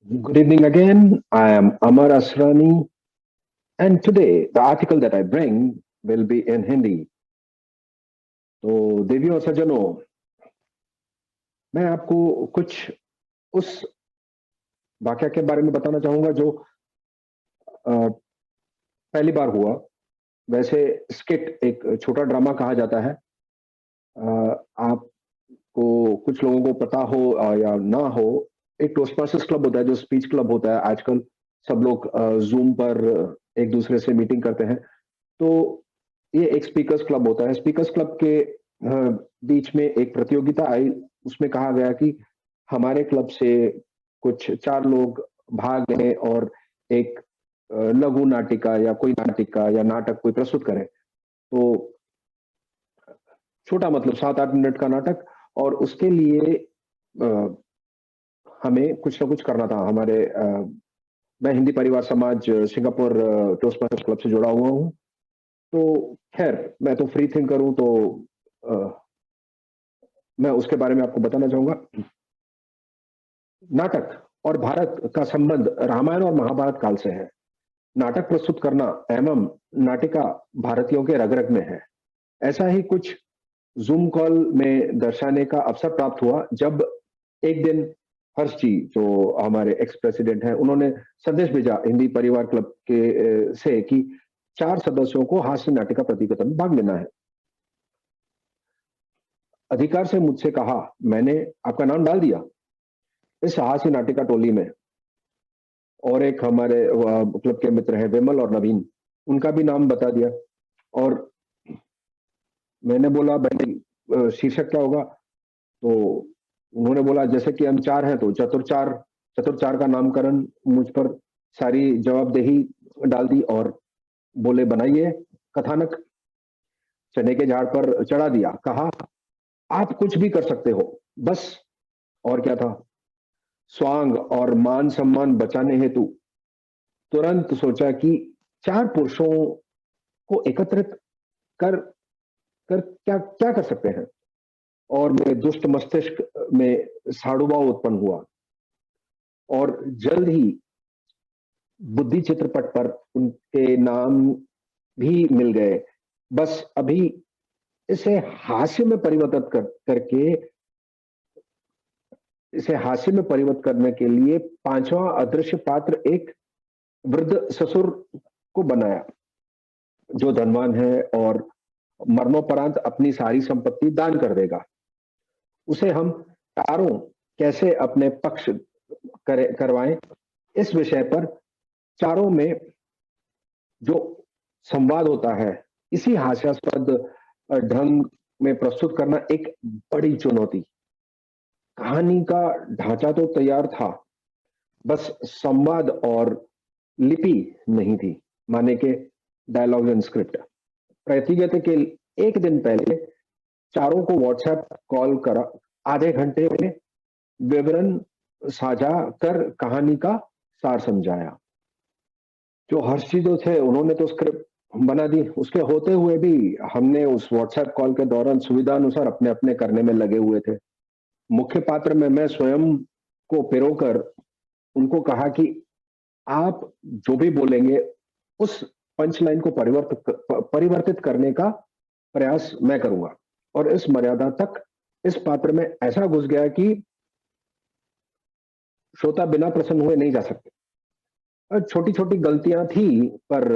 Good evening again. I am Amar Asrani, and today the article that I bring will be in Hindi. तो देवियों और सज्जनों, मैं आपको कुछ उस वाकया के बारे में बताना चाहूंगा जो पहली बार हुआ। वैसे स्किट एक छोटा ड्रामा कहा जाता है। आपको कुछ लोगों को पता हो या ना हो, एक टोस्टमास्टर्स क्लब होता है जो स्पीच क्लब होता है। आजकल सब लोग जूम पर एक दूसरे से मीटिंग करते हैं। तो ये एक स्पीकर्स क्लब होता है। स्पीकर्स क्लब के बीच में एक प्रतियोगिता आई। उसमें कहा गया कि हमारे क्लब से कुछ 4 लोग भाग लें और एक लघु नाटिका या कोई नाटिका या नाटक कोई प्रस्तुत करें। तो छोटा मतलब 7-8 मिनट का नाटक, और उसके लिए अ, हमें कुछ ना कुछ करना था। मैं हिंदी परिवार समाज सिंगापुर टोस्टमास्टर्स क्लब से जुड़ा हुआ हूँ। तो खैर, मैं तो फ्री थिंकर हूँ, तो अ, मैं उसके बारे में आपको बताना चाहूंगा। नाटक और भारत का संबंध रामायण और महाभारत काल से है। नाटक प्रस्तुत करना एवं नाटिका भारतीयों के रग रग में है। ऐसा ही कुछ जूम कॉल में दर्शाने का अवसर प्राप्त हुआ जब एक दिन हर्ष जी, जो हमारे एक्स प्रेसिडेंट हैं, उन्होंने संदेश भेजा हिंदी परिवार क्लब के से कि 4 सदस्यों को हास्य नाटिका प्रतियोगिता में भाग लेना है। अधिकार से मुझसे कहा, मैंने आपका नाम डाल दिया इस हास्य नाटिका टोली में। और एक हमारे क्लब के मित्र हैं विमल और नवीन, उनका भी नाम बता दिया। और मैंने बोला, भाई शीर्षक क्या होगा? तो उन्होंने बोला, जैसे कि हम 4 हैं तो चतुर 4, चतुर 4 का नामकरण मुझ पर सारी जवाबदेही डाल दी और बोले, बनाइए कथानक। चने के झाड़ पर चढ़ा दिया, कहा आप कुछ भी कर सकते हो, बस। और क्या था? स्वांग और मान सम्मान बचाने हेतु तुरंत सोचा कि 4 पुरुषों को एकत्रित कर कर क्या क्या कर सकते हैं। और मेरे दुष्ट मस्तिष्क में साड़ुभाव उत्पन्न हुआ और जल्द ही बुद्धि चित्रपट पर उनके नाम भी मिल गए। बस अभी इसे हास्य में परिवर्तित करके इसे हास्य में परिवर्तित करने के लिए 5वां अदृश्य पात्र एक वृद्ध ससुर को बनाया, जो धनवान है और मरणोपरांत अपनी सारी संपत्ति दान कर देगा। उसे हम चारों कैसे अपने पक्ष करवाएं, इस विषय पर चारों में जो संवाद होता है, इसी हास्यास्पद ढंग में प्रस्तुत करना एक बड़ी चुनौती। कहानी का ढांचा तो तैयार था, बस संवाद और लिपि नहीं थी, माने के डायलॉग एंड स्क्रिप्ट। प्रतियोगिता के एक दिन पहले चारों को व्हाट्सएप कॉल करा, आधे घंटे में विवरण साझा कर कहानी का सार समझाया। जो हर्षी जो थे, उन्होंने तो स्क्रिप्ट बना दी। उसके होते हुए भी हमने उस व्हाट्सएप कॉल के दौरान सुविधा अनुसार अपने अपने करने में लगे हुए थे। मुख्य पात्र में मैं स्वयं को पिरोकर उनको कहा कि आप जो भी बोलेंगे उस पंच लाइन को परिवर्तित करने का प्रयास मैं करूंगा। और इस मर्यादा तक इस पात्र में ऐसा घुस गया कि श्रोता बिना प्रसन्न हुए नहीं जा सकते। छोटी छोटी गलतियां थी, पर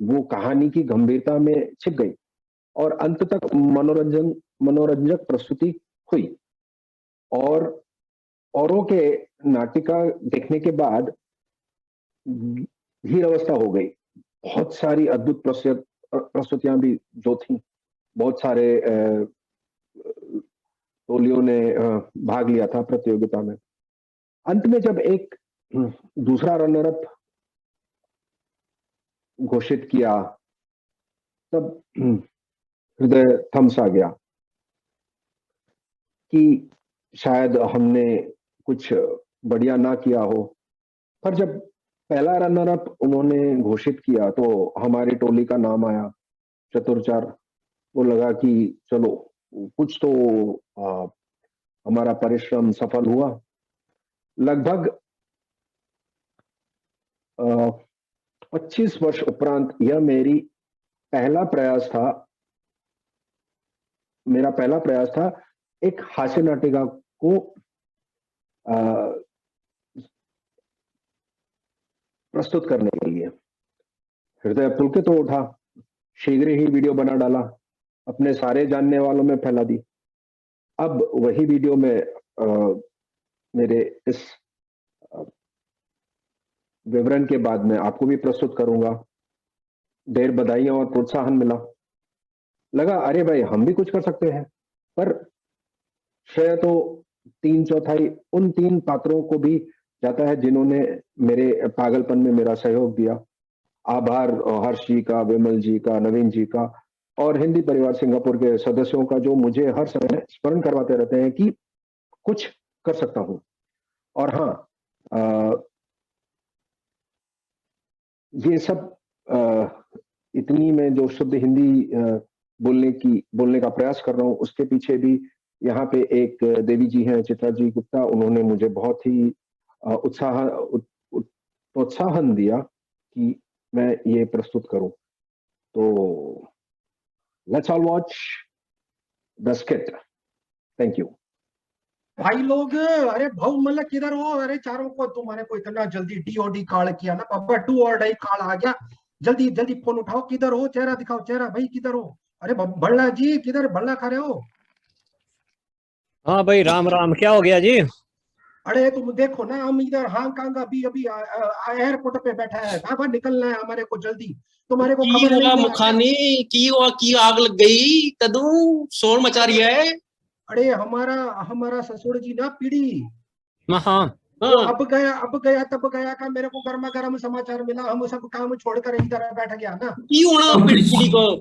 वो कहानी की गंभीरता में छिप गई और अंत तक मनोरंजक प्रस्तुति हुई। और औरों के नाटिका देखने के बाद धीर अवस्था हो गई। बहुत सारी अद्भुत प्रस्तुतियां भी जो थी, बहुत सारे टोलियों ने भाग लिया था प्रतियोगिता में। अंत में जब एक दूसरा रनर अप घोषित किया, तब हृदय थम सा गया कि शायद हमने कुछ बढ़िया ना किया हो। पर जब पहला रनर अप उन्होंने घोषित किया तो हमारी टोली का नाम आया, चतुर 4। वो लगा कि चलो, कुछ तो हमारा परिश्रम सफल हुआ। लगभग 25 वर्ष उपरांत यह मेरा पहला प्रयास था एक हास्य नाटिका को प्रस्तुत करने के लिए। हृदय पुलकित हो उठा, शीघ्र ही वीडियो बना डाला, अपने सारे जानने वालों में फैला दी। अब वही वीडियो में मेरे इस विवरण के बाद मैं आपको भी प्रस्तुत करूंगा। ढेर बधाइयां और प्रोत्साहन मिला। लगा अरे भाई हम भी कुछ कर सकते हैं, पर श्रेय तो 3/4 उन 3 पात्रों को भी जाता है जिन्होंने मेरे पागलपन में मेरा सहयोग दिया। आभार हर्ष जी का, विमल जी का, नवीन जी का और हिंदी परिवार सिंगापुर के सदस्यों का, जो मुझे हर समय स्मरण करवाते रहते हैं कि कुछ कर सकता हूं। और हाँ, ये सब इतनी मैं जो शुद्ध हिंदी बोलने का प्रयास कर रहा हूं, उसके पीछे भी यहाँ पे एक देवी जी हैं, चित्रा जी गुप्ता, उन्होंने मुझे बहुत ही प्रोत्साहन दिया कि मैं ये प्रस्तुत करूं। तो let's all watch the skit. Thank you भाई लोग। अरे भाऊ मतलब किधर हो? अरे चारों को तुम्हारे को इतना जल्दी DOD कॉल किया ना पापा, 2 और डाई कॉल आ गया। जल्दी जल्दी फोन उठाओ, किधर हो? चेहरा दिखाओ, चेहरा भाई किधर हो? अरे बल्ला जी किधर, बल्ला खा रहे हो? हाँ भाई राम राम, क्या हो गया जी? अरे तुम देखो ना, हम इधर हांगकांग अभी अभी एयरपोर्ट पे बैठा है, बाबा निकलना है हमारे को जल्दी। तुम्हारे को खबर नहीं मुखानी की आग लग गई, कदू शोर मचा रही है। अरे हमारा ससुर जी ना पीढ़ी, हाँ अब गया तब गया का मेरे को गर्मा गर्म समाचार मिला। हम सब काम छोड़कर इधर बैठ गया ना।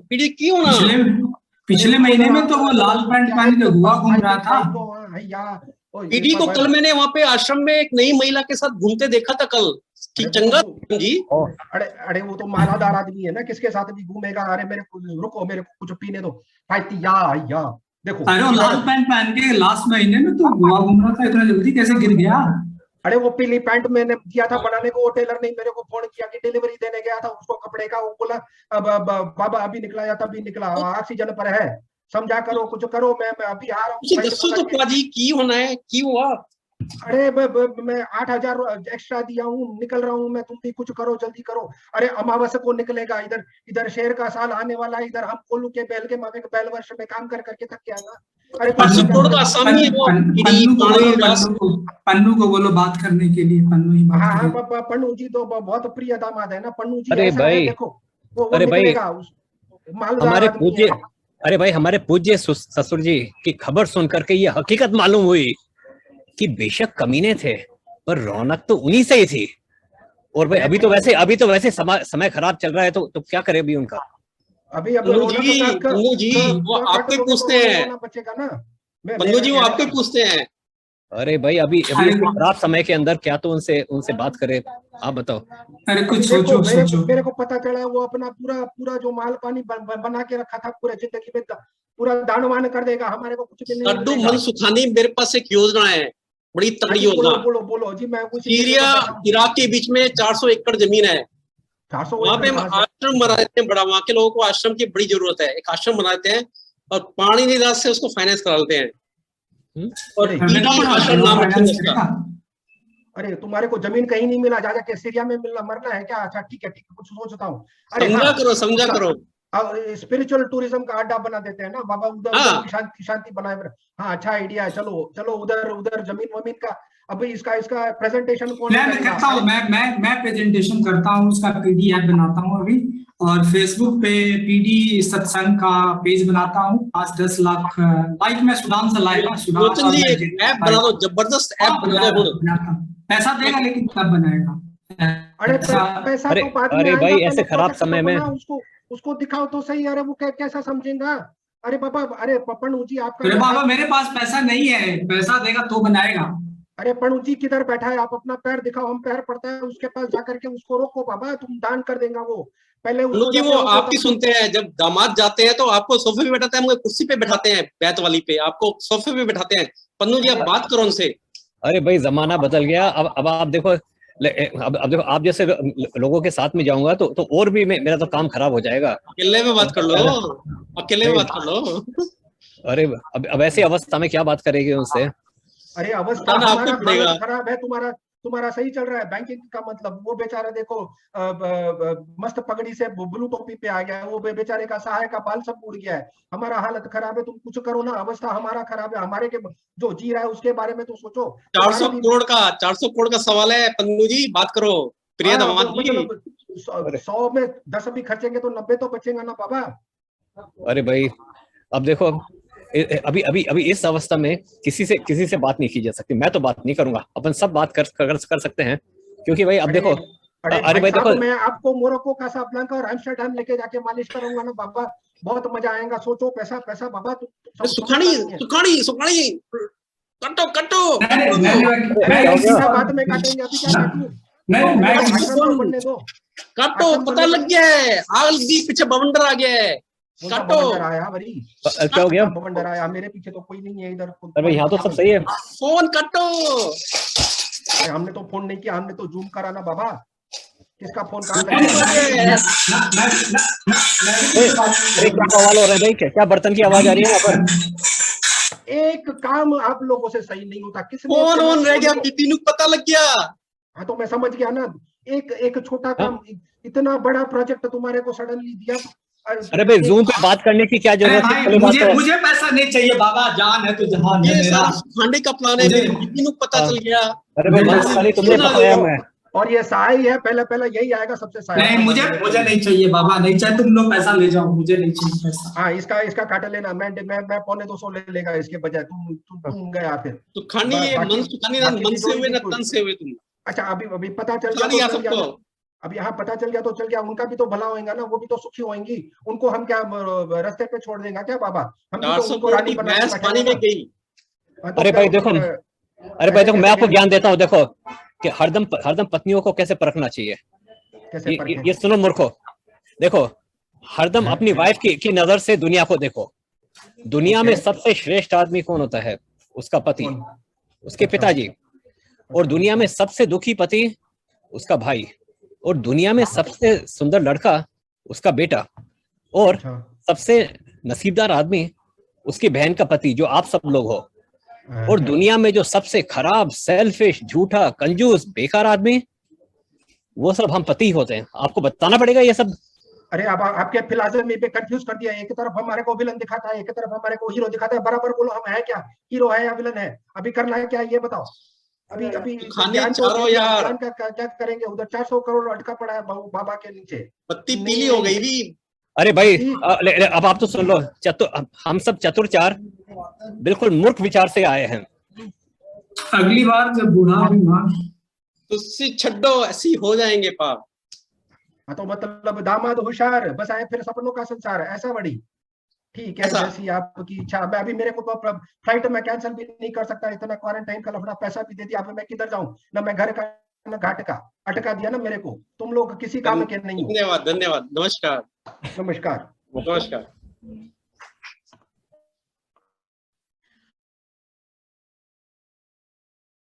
पीढ़ी की होना पिछले महीने में तो वो लाल पैंट पहन के गोवा घूम रहा था। पीढ़ी को कल मैंने वहाँ पे आश्रम में एक नई महिला के साथ घूमते देखा था कल। चंगा जी। अरे वो तो मालादार आदमी है ना, किसके साथ भी घूमेगा। अरे मेरे को कुछ पीने दो भाई। या देखो, अरे वो लाल पैंट पहन के लास्ट महीने में तो गोवा घूम रहा था, इतना जल्दी कैसे गिर गया? अरे वो पीली पैंट मैंने दिया था बनाने को, वो टेलर ने मेरे को फोन किया कि डिलीवरी देने गया था उसको कपड़े का। वो बोला बाबा अभी निकला या तभी निकला, ऑक्सीजन पर है, समझा करो, कुछ करो। मैं अभी आ रहा हूँ। तो पाजी की होना है, की हुआ? अरे मैं 8,000 एक्स्ट्रा दिया हूँ, निकल रहा हूँ मैं, तुम भी कुछ करो, जल्दी करो। अरे अमावस्या को निकलेगा, इधर शेर का साल आने वाला है, इधर हम कोल्लू के बैल के मावे के बैल वर्ष में काम कर करके थक गया ना। अरे पन्नू को बोलो बात करने के लिए। पन्नू ही बात हाँ, पन्नू जी तो बहुत प्रिय दामाद है ना। पन्नू जी अरे भाई देखो, वो निकलेगा, हमारे पूज्य ससुर जी की खबर सुन करके ये हकीकत मालूम हुई कि बेशक कमीने थे, पर रौनक तो उन्हीं से ही थी। और भाई अभी तो वैसे समय खराब चल रहा है, तो क्या करे अभी उनका। अभी पन्नू जी वो आपके पूछते हैं, पन्नू जी वो आपके पूछते हैं। अरे भाई अभी खराब समय के अंदर क्या तो उनसे बात करे, आप बताओ। अरे कुछ सोचो। मेरे को पता चला वो अपना पूरा जो माल पानी बना के रखा था पूरा जिंदगी में पूरा दानवान कर देगा, हमारे को कुछ भी नहीं। मन सुखानी, मेरे पास एक योजना है, बड़ी तगड़ी योजना। बोलो जी। मैं सीरिया इराक के बीच में 400 एकड़ जमीन है, 400 वहाँ पे आश्रम बना देते हैं बड़ा। वहाँ के लोगों को आश्रम की बड़ी जरूरत है, एक आश्रम बना देते हैं और पानी निदान से उसको फाइनेंस करा लेते हैं। और आश्रम नाम रखेंगे। अरे तुम्हारे को जमीन कहीं नहीं मिला, जाके सीरिया में मिलना मरना है क्या? अच्छा ठीक है, कुछ सोचता हूँ। समझा करो। स्पिरिचुअल टूरिज्म का अड्डा बना देते हैं ना बाबा, उधर शांति बनाए। हाँ अच्छा आइडिया है, चलो उधर जमीन वमीन का। अभी इसका प्रेजेंटेशन कौन करता हूँ? मैं प्रेजेंटेशन करता हूँ, उसका PDF बनाता हूँ अभी, और फेसबुक पे PD सत्संग का पेज बनाता हूँ। 5-10 लाख लाइक मैं सुदाम से लाएगा। ऐप बना दो, जबरदस्त ऐप बना दो। पैसा देगा लेकिन कब बनाएगा? अरे पैसा तो बाद में भाई ऐसे खराब समय में उसको दिखाओ तो सही। अरे वो कैसा समझेगा? अरे बाबा, अरे पन्नू जी आपका। अरे बाबा मेरे पास पैसा नहीं है, पैसा देगा तो बनाएगा। अरे पन्नू जी किधर बैठा है? आप अपना पैर दिखाओ, हम पैर पड़ता है उसके पास जाकर के उसको रोको। बाबा तुम दान कर देगा वो पहले। वो आपकी सुनते हैं, जब दामाद जाते हैं तो आपको सोफे पे बैठाते हैं, कुर्सी पे बैठाते हैं, बैत वाली पे आपको सोफे पे बैठाते हैं। पन्नू जी आप बात करो उनसे। अरे भाई जमाना बदल गया, अब आप देखो अब देखो, आप जैसे लोगों के साथ में जाऊंगा तो और भी मेरा तो काम खराब हो जाएगा। अकेले में बात कर लो, अकेले में बात कर लो। अरे अब ऐसी अवस्था में क्या बात करेगी उनसे? अरे अवस्था हमारा हालत खराब है, तुम्हारा सही चल रहा है बैंकिंग का मतलब। वो बेचारा देखो मस्त पगड़ी से ब्लू टोपी पे आ गया है, वो बेचारे का सहाय का बाल सब उड़ गया है। हमारा हालत खराब है, तुम कुछ करो ना, अवस्था हमारा खराब है। हमारे के जो जी रहा है उसके बारे में तो सोचो। 400 करोड़ का सवाल है पन्नू जी, बात करो प्रिय दामाद जी। 100 में 10 भी खर्चेंगे तो 90 तो बचेगा ना बाबा। अरे भाई अब देखो, अभी इस अवस्था में किसी से बात नहीं की जा सकती। मैं तो बात नहीं करूंगा, अपन सब बात कर सकते हैं, क्योंकि भाई अब देखो, अरे भाई देखो, मैं आपको मोरक्को कासाब्लांका और एम्स्टर्डम लेके जाके मालिश करूंगा ना बाबा, बहुत मजा आएगा। सोचो पैसा पैसा बाबा। सुखानी कटो बाद में काटेंगे, अभी क्या काटो। पता लग गया है, आग लगी, पीछे बवंडर आ गया है। बवंडर आया भाई, क्या हो गया? बवंडर आया, मेरे पीछे तो कोई नहीं है इधर। अरे यहाँ तो सब सही है। फोन काटो। हमने तो फोन नहीं किया, हमने तो जूम करा ना बाबा। किसका फोन कहाँ क्या सवाल हो रहा है भाई? क्या बर्तन की आवाज आ रही है यहाँ पर? एक काम आप लोगों से सही नहीं होता। किसने फोन ऑन रह गया, बिपिन को पता लग गया। हाँ तो मैं समझ गया ना, एक छोटा काम, इतना बड़ा प्रोजेक्ट तुम्हारे को सडनली दिया। अरे भाई जूम पे बात करने की क्या जरूरत है? मुझे पैसा नहीं चाहिए बाबा, जान है तो जहान है मेरा। खाने का प्लान है, बिपिन को पता चल गया। अरे भाई तुमने बताया मैं, और ये सहाय है, पहले यही आएगा सबसे सहाय। नहीं, मुझे नहीं चाहिए बाबा, नहीं चाहिए। तुम लोग पैसा ले जाओ, मुझे नहीं चाहिए पैसा। हाँ इसका काट लेना, मैं 2.25 ले लेगा इसके बजाय। तुम गया फिर तो खानी मन से हुए ना तन से हुए तुम। अच्छा अभी पता चल गया, अब यहाँ पता चल गया तो चल गया। उनका भी तो भला होगा ना, वो भी तो सुखी होंगी। उनको हम क्या रास्ते पे छोड़ देंगे क्या बाबा? हम तो उनको रानी बना के पानी में गई। अरे भाई देखो, मैं आपको ज्ञान देता हूँ। देखो कि हरदम पत्नियों को कैसे परखना चाहिए। ये सुनो मूर्खो, देखो हरदम अपनी वाइफ की नजर से दुनिया को देखो। दुनिया में सबसे श्रेष्ठ आदमी कौन होता है? उसका पति, उसके पिताजी। और दुनिया में सबसे दुखी पति उसका भाई। और दुनिया में सबसे सुंदर लड़का उसका बेटा। और सबसे नसीबदार आदमी उसकी बहन का पति, जो आप सब लोग हो। और दुनिया में जो सबसे खराब, सेल्फिश, झूठा, कंजूस, बेकार आदमी, वो सब हम पति होते हैं। आपको बताना पड़ेगा ये सब। अरे अब आपके फिलॉसफी पे कंफ्यूज कर दिया। एक तरफ हमारे को विलन दिखाता है, एक तरफ हमारे को हीरो दिखाता है। बराबर बोलो, हम है क्या? हीरो है या विलन है? अभी करना है क्या ये बताओ। अभी ज्ञान क्या करेंगे? उधर 400 करोड़ अटका पड़ा है बाबा के नीचे। पत्ती पीली हो गई भी। अरे भाई अब आप तो सुन लो। हम सब चतुर-चार बिल्कुल मूर्ख विचार से आए हैं। अगली बार जब बूढ़ा हुआ तुझसे छड्डो, ऐसी हो जाएंगे पाप। हाँ तो मतलब दामाद होशियार, बस आए फिर सपनों का संसार, ऐसा बड़ी। ठीक है, जैसी आपकी इच्छा। मैं अभी, मेरे को तो फ्लाइट में कैंसिल भी नहीं कर सकता, इतना क्वारंटाइन का लफड़ा। पैसा भी दे दिया, अब मैं किधर जाऊं? ना मैं घर का ना घाट का। अटका दिया ना मेरे को। तुम लोग किसी काम के नहीं हो। धन्यवाद, नमस्कार।